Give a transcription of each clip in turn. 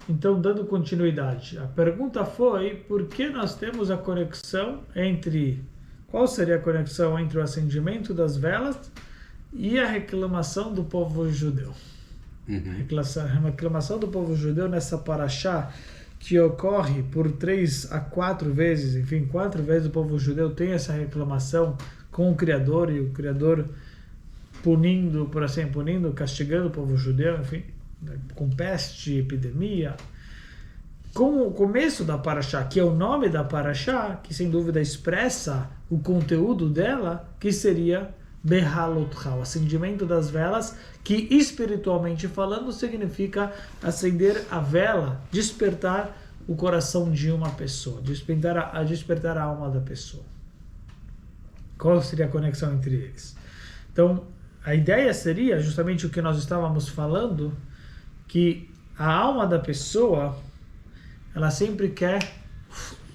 Então, dando continuidade, a pergunta foi por que nós temos a conexão entre... Qual seria a conexão entre o acendimento das velas e a reclamação do povo judeu? A reclamação do povo judeu nessa paraxá, que ocorre por 3 a 4 vezes, enfim, 4 vezes o povo judeu tem essa reclamação com o Criador, e o Criador punindo, castigando o povo judeu, enfim, com peste, epidemia. Com o começo da paraxá, que é o nome da paraxá, que sem dúvida expressa o conteúdo dela, que seria Behalotcha, o acendimento das velas, que espiritualmente falando significa acender a vela, despertar o coração de uma pessoa, despertar a alma da pessoa. Qual seria a conexão entre eles? Então, a ideia seria justamente o que nós estávamos falando, que a alma da pessoa, ela sempre quer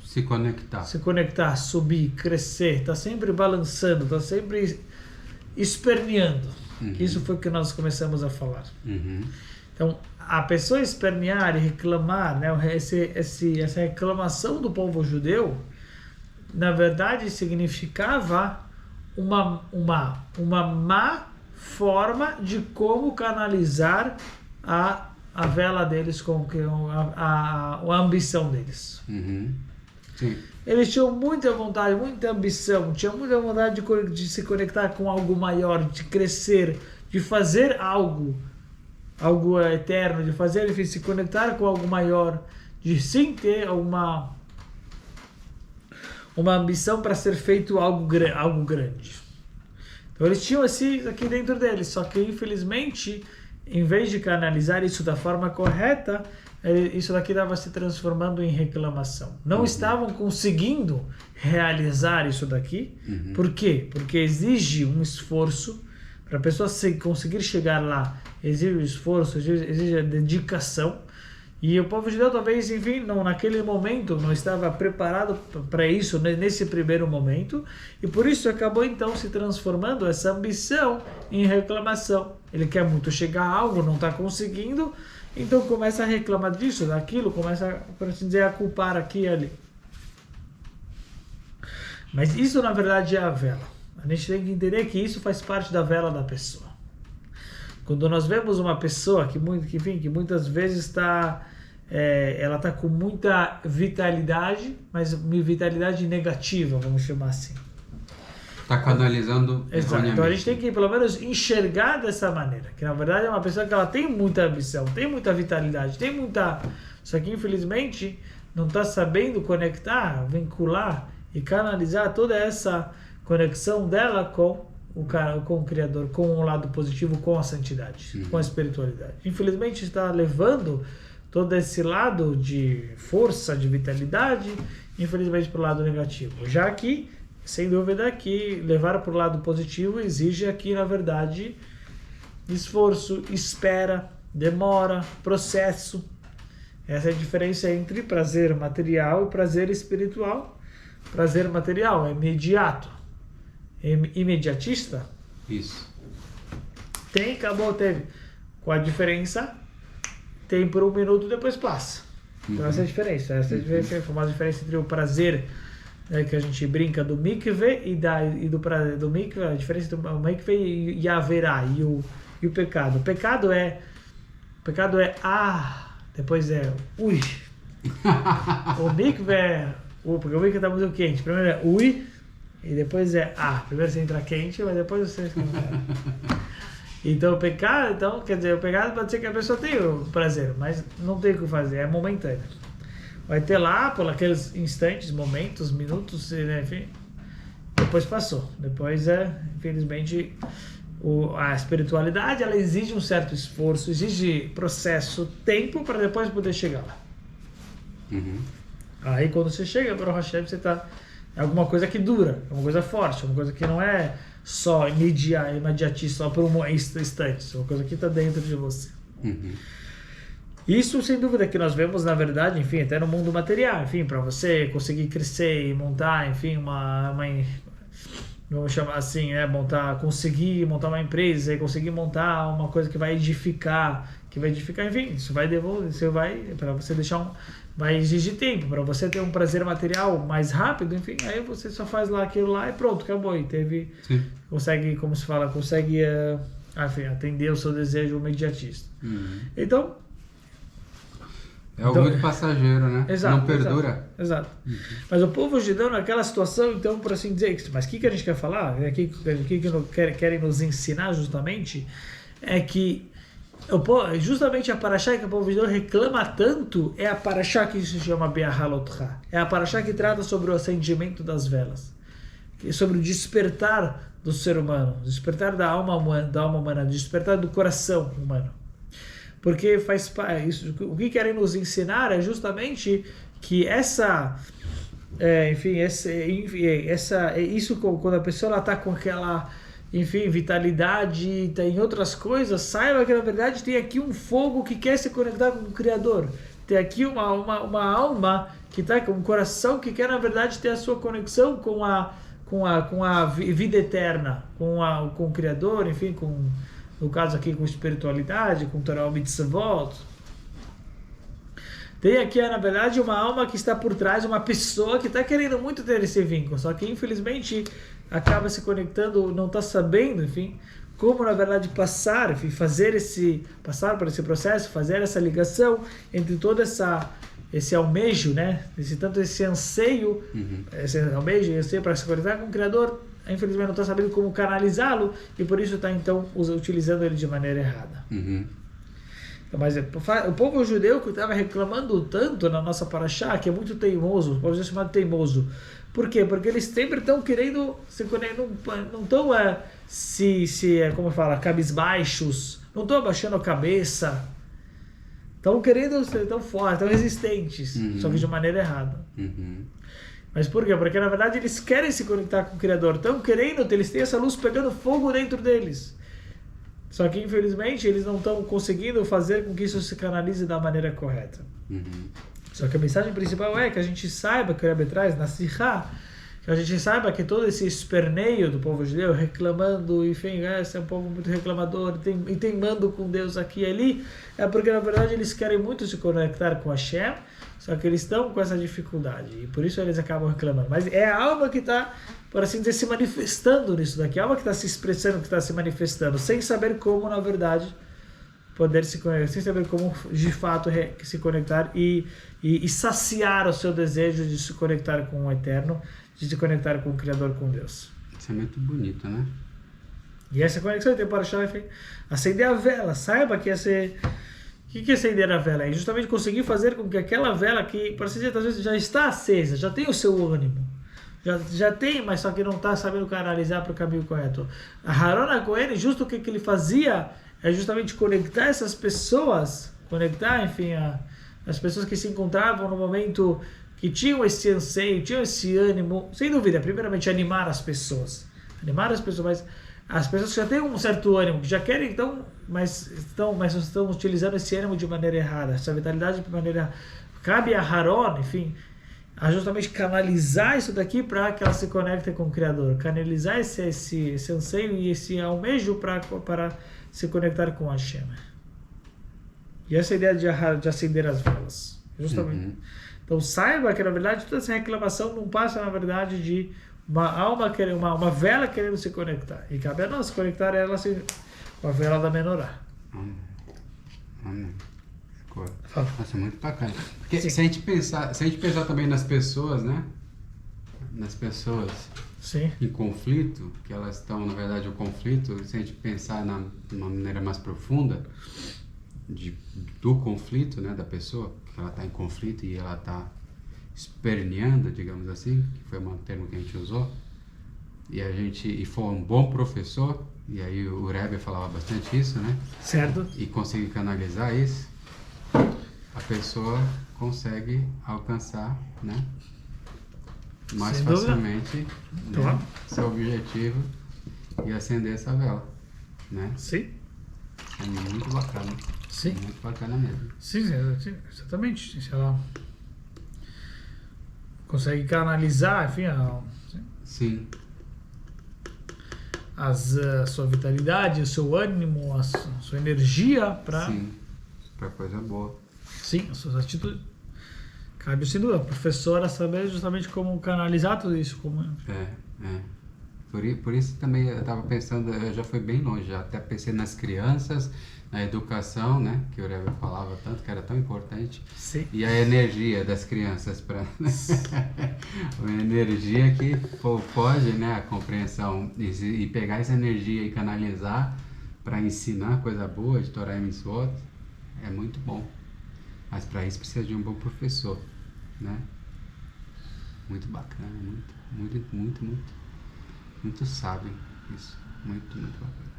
se conectar, subir, crescer, está sempre balançando, está sempre esperneando. Isso foi o que nós começamos a falar. Então, a pessoa espernear e reclamar, né, essa reclamação do povo judeu, na verdade significava uma má forma de como canalizar a vela deles, com a ambição deles. Sim. Eles tinham muita vontade, muita ambição, tinham muita vontade de se conectar com algo maior, de crescer, de fazer algo eterno, de fazer, enfim, se conectar com algo maior, de sim ter uma ambição para ser feito algo grande. Então eles tinham isso aqui dentro deles, só que infelizmente, em vez de canalizar isso da forma correta, isso daqui estava se transformando em reclamação. Não estavam conseguindo realizar isso daqui. Por quê? Porque exige um esforço. Para a pessoa conseguir chegar lá, exige um esforço, exige a dedicação. E o povo judeu talvez, enfim, naquele momento não estava preparado para isso, nesse primeiro momento. E por isso acabou então se transformando essa ambição em reclamação. Ele quer muito chegar a algo, não está conseguindo. Então começa a reclamar disso, daquilo, começa, por assim dizer, a culpar aqui e ali. Mas isso na verdade é a vela. A gente tem que entender que isso faz parte da vela da pessoa. Quando nós vemos uma pessoa que muitas vezes ela está com muita vitalidade, mas vitalidade negativa, vamos chamar assim. Está canalizando. Exato. Então a gente tem que pelo menos enxergar dessa maneira, que na verdade é uma pessoa que ela tem muita ambição, tem muita vitalidade, só que infelizmente não está sabendo conectar, vincular e canalizar toda essa conexão dela com o Criador, com o lado positivo, com a santidade, com a espiritualidade. Infelizmente está levando todo esse lado de força, de vitalidade, infelizmente para o lado negativo. Já que sem dúvida que levar para o lado positivo exige aqui, na verdade, esforço, espera, demora, processo. Essa é a diferença entre prazer material e prazer espiritual. Prazer material é imediato, imediatista. Isso. Tem, acabou, teve. Qual a diferença? Tem por 1 minuto, depois passa. Então essa é a diferença. Essa é a diferença, a famosa diferença entre o prazer, que a gente brinca do mikve do mikve, a diferença do mikve e a verá, e o pecado. O pecado é depois é ui. O mikve porque o mikve está muito quente. Primeiro é ui e depois é Primeiro você entra quente, mas depois você... Então o pecado, quer dizer, o pecado pode ser que a pessoa tenha o prazer, mas não tem o que fazer, é momentâneo. Vai ter lá, por aqueles instantes, momentos, minutos, enfim, depois passou. Depois infelizmente, a espiritualidade, ela exige um certo esforço, exige processo, tempo para depois poder chegar lá. Aí quando você chega para o Hashem, você está... É alguma coisa que dura, é uma coisa forte, é uma coisa que não é só imediatista, só por um instante, é uma coisa que está dentro de você. Isso, sem dúvida, que nós vemos, na verdade, enfim, até no mundo material, enfim, para você conseguir crescer e montar, enfim, vamos chamar assim, né, conseguir montar uma empresa, conseguir montar uma coisa que vai edificar, enfim, isso vai devolver, para você vai exigir tempo, para você ter um prazer material mais rápido, enfim, aí você só faz lá aquilo lá e pronto, acabou, e consegue, como se fala, enfim, atender o seu desejo imediatista. Então, é algo muito passageiro, né? Exato, não perdura. Exato. Mas o povo judeu naquela situação, então, por assim dizer, mas o que a gente quer falar, o que querem nos ensinar justamente, é que justamente a paraxá que o povo judeu reclama tanto é a paraxá que se chama Be'ahalotcha. É a paraxá que trata sobre o acendimento das velas, sobre o despertar do ser humano, despertar da alma humana, despertar do coração humano. Porque o que querem nos ensinar é justamente que isso quando a pessoa está com aquela, enfim, vitalidade, tem outras coisas, saiba que na verdade tem aqui um fogo que quer se conectar com o Criador. Tem aqui uma alma que está com um coração que quer na verdade ter a sua conexão com a vida eterna, com o Criador, enfim, no caso aqui com espiritualidade, com Torah Mitzvot. Tem aqui, na verdade, uma alma que está por trás, uma pessoa que está querendo muito ter esse vínculo, só que infelizmente acaba se conectando, não está sabendo, enfim, como na verdade passar por esse processo, fazer essa ligação entre todo esse almejo, né? Esse anseio, esse almejo e anseio para se conectar com o Criador. Infelizmente não está sabendo como canalizá-lo e por isso está então utilizando ele de maneira errada. Mas o povo judeu que estava reclamando tanto na nossa paraxá, que é muito teimoso, o povo judeu é chamado teimoso. Por quê? Porque eles sempre estão querendo se conectar, não estão como fala, cabisbaixos, não estão abaixando a cabeça, estão querendo ser tão fortes, tão resistentes, só que de maneira errada. Mas por quê? Porque na verdade eles querem se conectar com o Criador, estão querendo, eles têm essa luz pegando fogo dentro deles. Só que infelizmente eles não estão conseguindo fazer com que isso se canalize da maneira correta. Só que a mensagem principal é que a gente saiba, que o Rebbe traz na Sihá, que a gente saiba que todo esse esperneio do povo judeu, reclamando, enfim, esse é um povo muito reclamador, e teimando com Deus aqui e ali, é porque na verdade eles querem muito se conectar com Hashem, só que eles estão com essa dificuldade, e por isso eles acabam reclamando. Mas é a alma que está, por assim dizer, se manifestando nisso daqui, a alma que está se expressando, que está se manifestando, sem saber como, na verdade, poder se conectar, sem saber como, de fato, se conectar e saciar o seu desejo de se conectar com o Eterno, de se conectar com o Criador, com Deus. Isso é muito bonito, né? E essa conexão tem para acender a vela. Saiba que o que é acender a vela? É justamente conseguir fazer com que aquela vela que, por assim dizer, às vezes já está acesa, já tem o seu ânimo, já tem, mas só que não está sabendo canalizar para o caminho correto. A Harona Cohen, justo o que ele fazia é justamente conectar essas pessoas, enfim, as pessoas que se encontravam no momento que tinham esse anseio, tinham esse ânimo, sem dúvida, primeiramente animar as pessoas, mas as pessoas que já têm um certo ânimo, que já querem, então, mas estão utilizando esse ânimo de maneira errada, essa vitalidade de maneira errada. Cabe a Haron, enfim, a justamente canalizar isso daqui para que ela se conecte com o Criador, canalizar esse anseio e esse almejo para se conectar com Hashem. E essa ideia de acender as velas, justamente. Então saiba que na verdade toda essa reclamação não passa na verdade de uma alma uma vela querendo se conectar, e cabe a nós conectar ela com a vela da menorá. Nossa, muito bacana. Porque se a gente pensar também nas pessoas, né? Nas pessoas em conflito, que elas estão, na verdade, o conflito, se a gente pensar de uma maneira mais profunda do conflito, né, da pessoa, que ela está em conflito e ela está esperneando, digamos assim, que foi um termo que a gente usou, e for um bom professor, e aí o Rebbe falava bastante isso, né? Certo. E conseguir canalizar isso, a pessoa consegue alcançar, né, mais facilmente, né, seu objetivo e acender essa vela, né? Sim. É muito bacana. Sim. Muito bacana mesmo. Sim, exatamente. Se ela consegue canalizar, enfim. Sim. a sua vitalidade, o seu ânimo, a sua energia para... Sim, para coisa boa. Sim, as suas atitudes. Cabe, sem dúvida, a professora saber justamente como canalizar tudo isso. Como... Por isso também eu estava pensando, eu já fui bem longe, já até pensei nas crianças, na educação, né, que o Rebbe falava tanto, que era tão importante. Sim. E a energia das crianças, para uma energia que pode, né, a compreensão, e pegar essa energia e canalizar para ensinar coisa boa de Torah e Mitzvot, é muito bom. Mas para isso precisa de um bom professor, né? Muito bacana, muito sábio isso, muito bacana.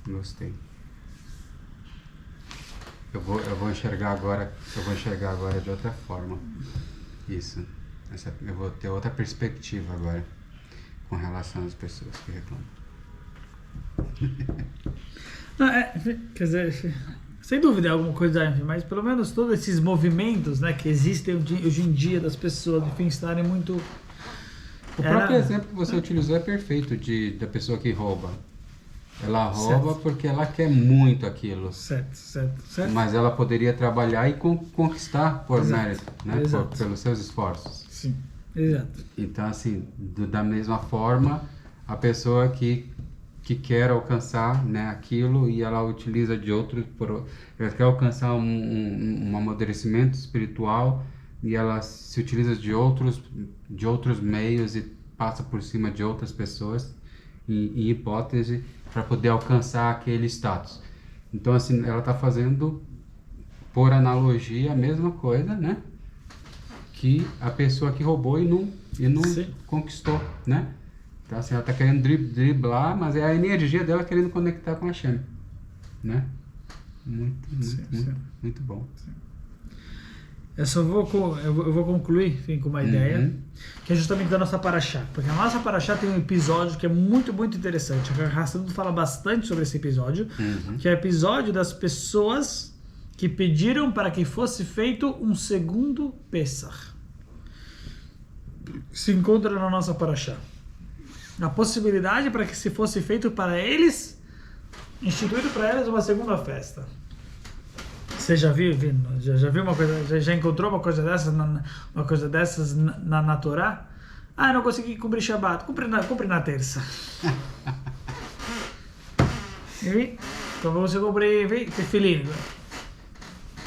Gostei. Eu vou enxergar agora de outra forma. Isso. Eu vou ter outra perspectiva agora com relação às pessoas que reclamam. Não, quer dizer, sem dúvida é alguma coisa, mas pelo menos todos esses movimentos, né, que existem hoje em dia das pessoas, enfim, estarem muito... O próprio exemplo que você utilizou é perfeito da pessoa que rouba. Ela rouba certo. Porque ela quer muito aquilo. Certo. Mas ela poderia trabalhar e conquistar por exato. mérito, né? Pelos seus esforços. Sim, exato. Então, assim, da mesma forma, a pessoa que quer alcançar, né, aquilo e ela utiliza de outros... Ela quer alcançar um amadurecimento espiritual e ela se utiliza de outros meios e passa por cima de outras pessoas em hipótese para poder alcançar aquele status. Então, assim, ela está fazendo, por analogia, a mesma coisa, né? Que a pessoa que roubou e não conquistou, né? Então, assim, ela está querendo driblar, mas é a energia dela querendo conectar com a Hashem, né? Muito bom. Sim. Eu vou concluir, enfim, com uma ideia, que é justamente da nossa Parashá. Porque a nossa Parashá tem um episódio que é muito interessante. A Hassidut fala bastante sobre esse episódio, que é o episódio das pessoas que pediram para que fosse feito um segundo Pesach. Se encontra na nossa Parashá. A possibilidade para que se fosse feito para eles, instituído para eles uma segunda festa. Você já viu uma coisa, já encontrou uma coisa dessas na Torá? Ah, não consegui cumprir Shabbat. Cumpre na terça. Como você cumprir Tefilim.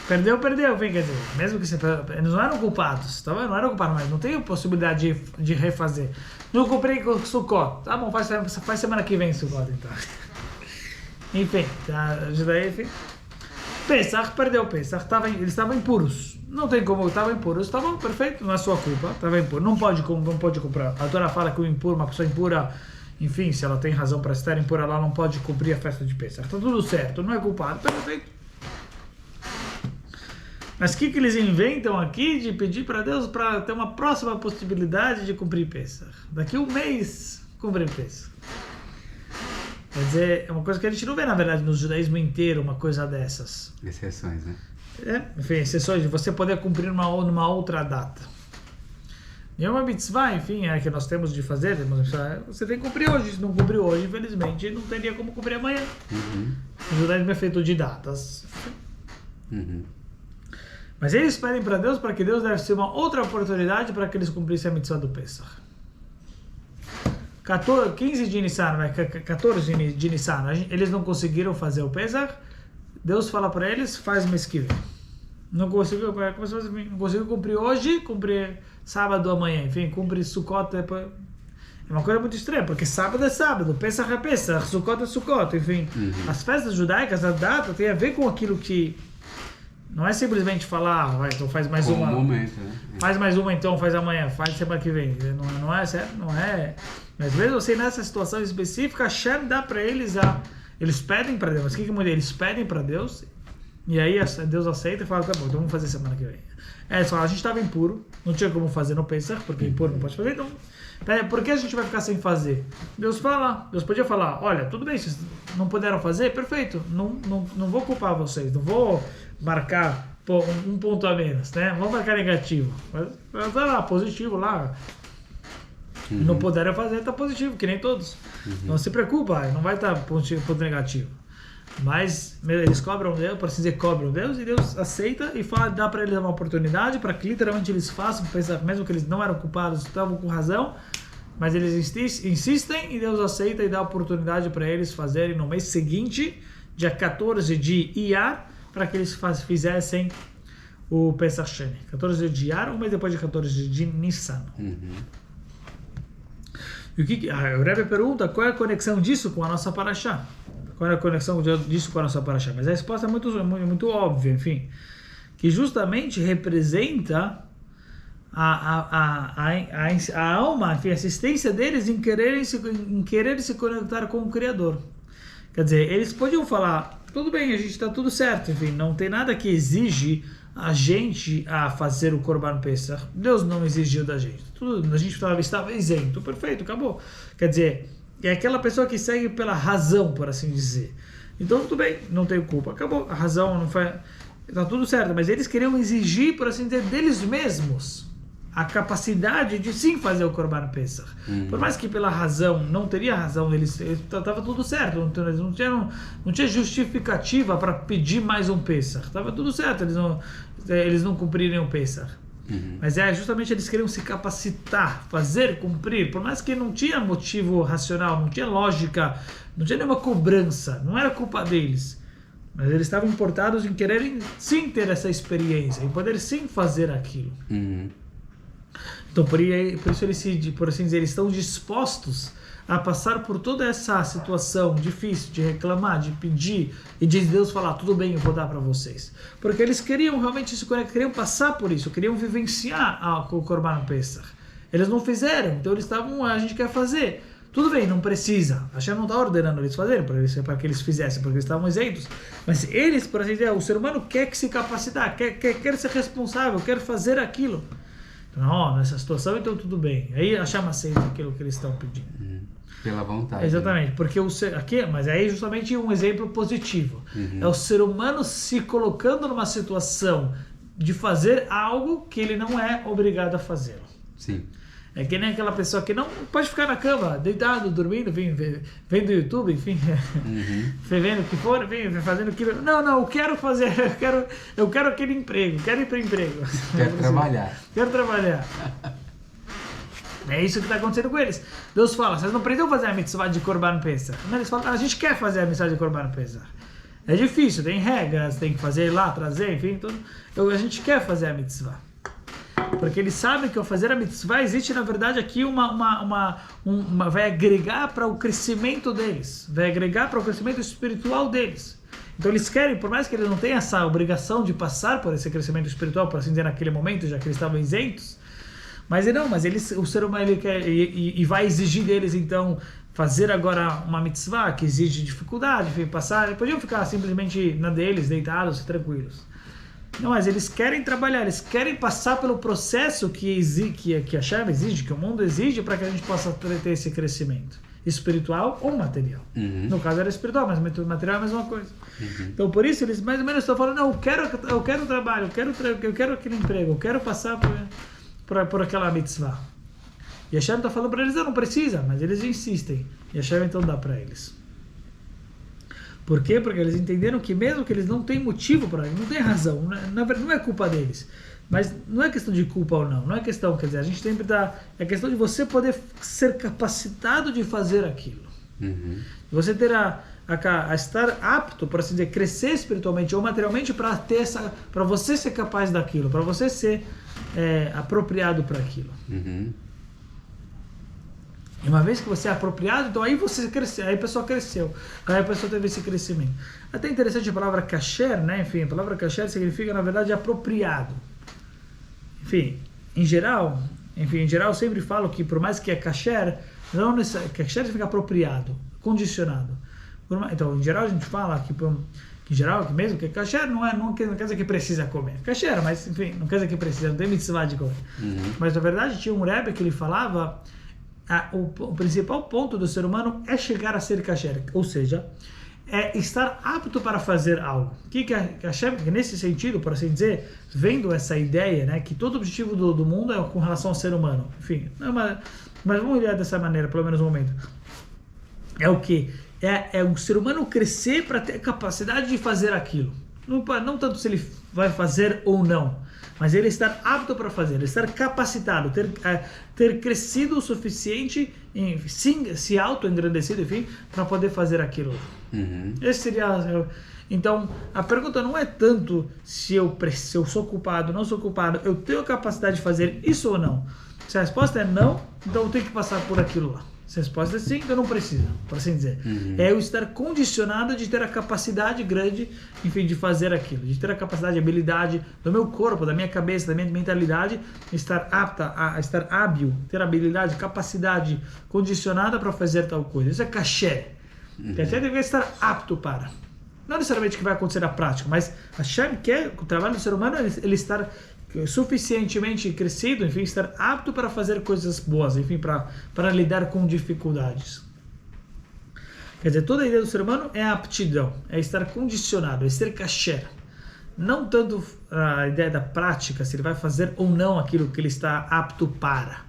Perdeu, vem, quer dizer, mesmo que eles não eram culpados, tá vendo? Não eram culpados, mas não tem possibilidade de refazer. Não comprei com Sukkot. Tá bom, faz semana que vem Sukkot, então. Enfim, enfim. Pesach, perdeu o Pesach, eles estavam impuros. Não tem como, estavam impuros. Tá bom, perfeito, não é sua culpa, estava impuro. Não pode comprar. A Torá fala que o impuro, uma pessoa impura, enfim, se ela tem razão para estar impura, ela não pode cumprir a festa de Pesach. Tá tudo certo, não é culpado, perfeito. Mas o que eles inventam aqui de pedir para Deus para ter uma próxima possibilidade de cumprir Pesach? Daqui a um mês, cumprir Pesach. Quer dizer, é uma coisa que a gente não vê, na verdade, no judaísmo inteiro, uma coisa dessas. Exceções, né? Enfim, exceções de você poder cumprir numa outra data. E é uma mitzvah, enfim, que nós temos de fazer, você tem que cumprir hoje. Se não cumprir hoje, infelizmente, não teria como cumprir amanhã. O judaísmo é feito de datas. Mas eles pedem para Deus, para que Deus deve ser uma outra oportunidade para que eles cumprissem a mitzvah do Pesach. 15 de Nissan, 14 de Nissan, eles não conseguiram fazer o Pesach. Deus fala para eles, faz mês que vem. Não conseguiu cumprir hoje, cumprir sábado amanhã, enfim, cumprir Sukkot. É uma coisa muito estranha, porque sábado é sábado, Pesach é Pesach, Sukkot é Sukkot, enfim. As festas judaicas, a data tem a ver com aquilo que... Não é simplesmente falar, então faz mais uma. Momento, né? Faz mais uma então, faz amanhã, faz semana que vem. Não é certo, não é. Mas mesmo assim, nessa situação específica, a Hashem dá para eles eles pedem para Deus. Mas o que muda? Eles pedem para Deus, e aí Deus aceita e fala, tá bom, então vamos fazer semana que vem. Eles falam, a gente estava impuro, não tinha como fazer no Pesach, porque impuro não pode fazer, então. Por que a gente vai ficar sem fazer? Deus podia falar, olha, tudo bem, vocês não puderam fazer, perfeito, não vou culpar vocês, não vou marcar um ponto a menos, né? Vamos marcar negativo. Mas tá lá, positivo lá. Não puderam fazer, está positivo, que nem todos. Não se preocupa, não vai estar ponto negativo. Mas eles cobram Deus, por assim dizer, cobram Deus, e Deus aceita e fala, dá para eles uma oportunidade para que literalmente eles façam, mesmo que eles não eram culpados, estavam com razão, mas eles insistem e Deus aceita e dá a oportunidade para eles fazerem no mês seguinte, dia 14 de Iyar, para que eles fizessem o Pesach Sheni. 14 de Iyar, um mês depois de 14 de Nissan. E o Rebbe pergunta qual é a conexão disso com a nossa Parashá. Qual é a conexão disso com a nossa Parashá? Mas a resposta é muito óbvia, enfim. Que justamente representa a alma, enfim, a assistência deles em querer se conectar com o Criador. Quer dizer, eles podiam falar, tudo bem, a gente está tudo certo, enfim, não tem nada que exige a gente a fazer o Korban Pesach. Deus não exigiu da gente. A gente estava isento, perfeito, acabou. Quer dizer, é aquela pessoa que segue pela razão, por assim dizer. Então, tudo bem, não tenho culpa, acabou. A razão não foi... Está tudo certo, mas eles queriam exigir, por assim dizer, deles mesmos a capacidade de sim fazer o Korban Pesach. Por mais que pela razão, não teria razão, eles estava tudo certo, não tinha justificativa para pedir mais um Pesach. Estava tudo certo, eles não cumprirem o Pesach. Mas justamente eles queriam se capacitar, fazer, cumprir, por mais que não tinha motivo racional, não tinha lógica, não tinha nenhuma cobrança, não era culpa deles. Mas eles estavam importados em quererem sim ter essa experiência, em poder sim fazer aquilo. Então por isso eles, por assim dizer, eles estão dispostos a passar por toda essa situação difícil de reclamar, de pedir e de Deus falar, tudo bem, eu vou dar para vocês. Porque eles queriam realmente se conectar, queriam passar por isso, queriam vivenciar o Korban Pesach. Eles não fizeram, então eles estavam, a gente quer fazer. Tudo bem, não precisa. A Hashem não está ordenando eles fazerem para que eles fizessem, porque eles estavam isentos. Mas eles, por assim dizer, o ser humano quer se capacitar, quer ser responsável, quer fazer aquilo. Então, nessa situação, então tudo bem. Aí a Hashem aceita aquilo que eles estão pedindo. Pela vontade. Exatamente, né? Porque mas aí justamente um exemplo positivo. É o ser humano se colocando numa situação de fazer algo que ele não é obrigado a fazer. Sim. É que nem aquela pessoa que não pode ficar na cama, deitado, dormindo, vendo YouTube, enfim, vendo o que for, fazendo aquilo. Não, eu quero fazer, eu quero aquele emprego, quero ir para emprego. Quero trabalhar. Quero trabalhar. É isso que está acontecendo com eles. Deus fala, vocês não precisam fazer a mitzvah de Korban Pesach. Eles falam, a gente quer fazer a mitzvah de Korban Pesach. É difícil, tem regras, tem que fazer lá, trazer, enfim, tudo. A gente quer fazer a mitzvah. Porque eles sabem que ao fazer a mitzvah existe, na verdade, aqui vai agregar para o crescimento deles, vai agregar para o crescimento espiritual deles. Então eles querem, por mais que eles não tenham essa obrigação de passar por esse crescimento espiritual, por assim dizer, naquele momento, já que eles estavam isentos, mas o ser humano ele quer e vai exigir deles, então, fazer agora uma mitzvah que exige dificuldade, enfim, passar, eles podiam ficar simplesmente na deles, deitados, tranquilos. Não, mas eles querem trabalhar, eles querem passar pelo processo que a Hashem exige, que o mundo exige, para que a gente possa ter esse crescimento espiritual ou material. No caso era espiritual, mas material é a mesma coisa. Então por isso eles mais ou menos estão falando, não, eu quero trabalho, eu quero aquele emprego, eu quero passar por aquela mitzvah. E a Hashem está falando para eles, não precisa, mas eles insistem. E a Hashem então dá para eles. Por quê? Porque eles entenderam que mesmo que eles não têm motivo para isso, não tem razão, na verdade não é culpa deles, mas não é questão de culpa ou não é questão, quer dizer, a gente sempre dá, é questão de você poder ser capacitado de fazer aquilo. Você ter a estar apto, por assim dizer, crescer espiritualmente ou materialmente para você ser capaz daquilo, para você ser apropriado para aquilo. E uma vez que você é apropriado, então aí você cresceu, aí a pessoa cresceu, aí a pessoa teve esse crescimento. Até interessante a palavra kasher, né? Enfim, a palavra kasher significa, na verdade, apropriado. Enfim, em geral eu sempre falo que por mais que é kasher, não necessariamente, kasher significa apropriado, condicionado. Então, em geral a gente fala que mesmo que kasher não quer dizer que precisa comer. Kasher, mas enfim, não quer dizer que precisa, não tem mitzvah de comer. Mas na verdade tinha um Rebbe que ele falava o principal ponto do ser humano é chegar a ser kasher, ou seja, é estar apto para fazer algo. Que Hashem, nesse sentido, por assim dizer, vendo essa ideia, né, que todo objetivo do mundo é com relação ao ser humano. Enfim, mas vamos olhar dessa maneira, pelo menos no momento. É o que? É o ser humano crescer para ter capacidade de fazer aquilo. Não tanto se ele vai fazer ou não, mas ele estar apto para fazer, ele estar capacitado, ter crescido o suficiente, se auto-engrandecido, enfim, para poder fazer aquilo. Esse seria... Então, a pergunta não é tanto se eu sou culpado, não sou culpado, eu tenho a capacidade de fazer isso ou não. Se a resposta é não, então eu tenho que passar por aquilo lá. Se a resposta é sim, então não precisa, por assim dizer. É eu estar condicionado de ter a capacidade grande, enfim, de fazer aquilo, de ter a capacidade, a habilidade do meu corpo, da minha cabeça, da minha mentalidade, estar apta, estar hábil, ter habilidade, capacidade condicionada para fazer tal coisa. Isso é kasher. Kasher deve estar apto para. Não necessariamente o que vai acontecer na prática, mas Hashem quer, o trabalho do ser humano, ele estar suficientemente crescido, enfim, estar apto para fazer coisas boas, enfim, para lidar com dificuldades. Quer dizer, toda a ideia do ser humano é a aptidão, é estar condicionado, é ser kasher. Não tanto a ideia da prática, se ele vai fazer ou não aquilo que ele está apto para,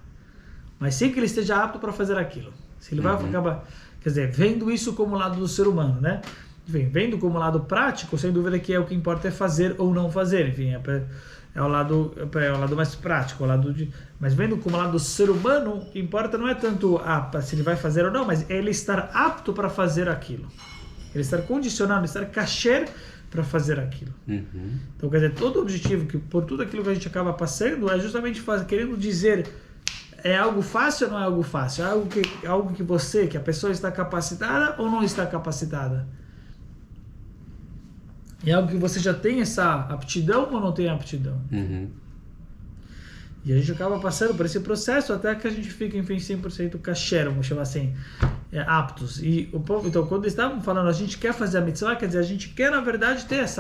mas sim que ele esteja apto para fazer aquilo. Se ele vai acabar, quer dizer, vendo isso como lado do ser humano, né? Enfim, vendo como lado prático, sem dúvida que o que importa é fazer ou não fazer, enfim, é o lado mais prático, mas vendo como lado do ser humano, o que importa não é tanto se ele vai fazer ou não, mas é ele estar apto para fazer aquilo. Ele estar condicionado, estar kasher para fazer aquilo. Então, quer dizer, todo o objetivo, por tudo aquilo que a gente acaba passando, é justamente querendo dizer, é algo fácil ou não é algo fácil? É algo que a pessoa está capacitada ou não está capacitada? É algo que você já tem essa aptidão ou não tem aptidão? E a gente acaba passando por esse processo até que a gente fica, enfim, 100% kasher, vamos chamar assim, aptos. E o povo, então, quando eles estavam falando, a gente quer fazer a mitzvah, quer dizer, a gente quer, na verdade, ter essa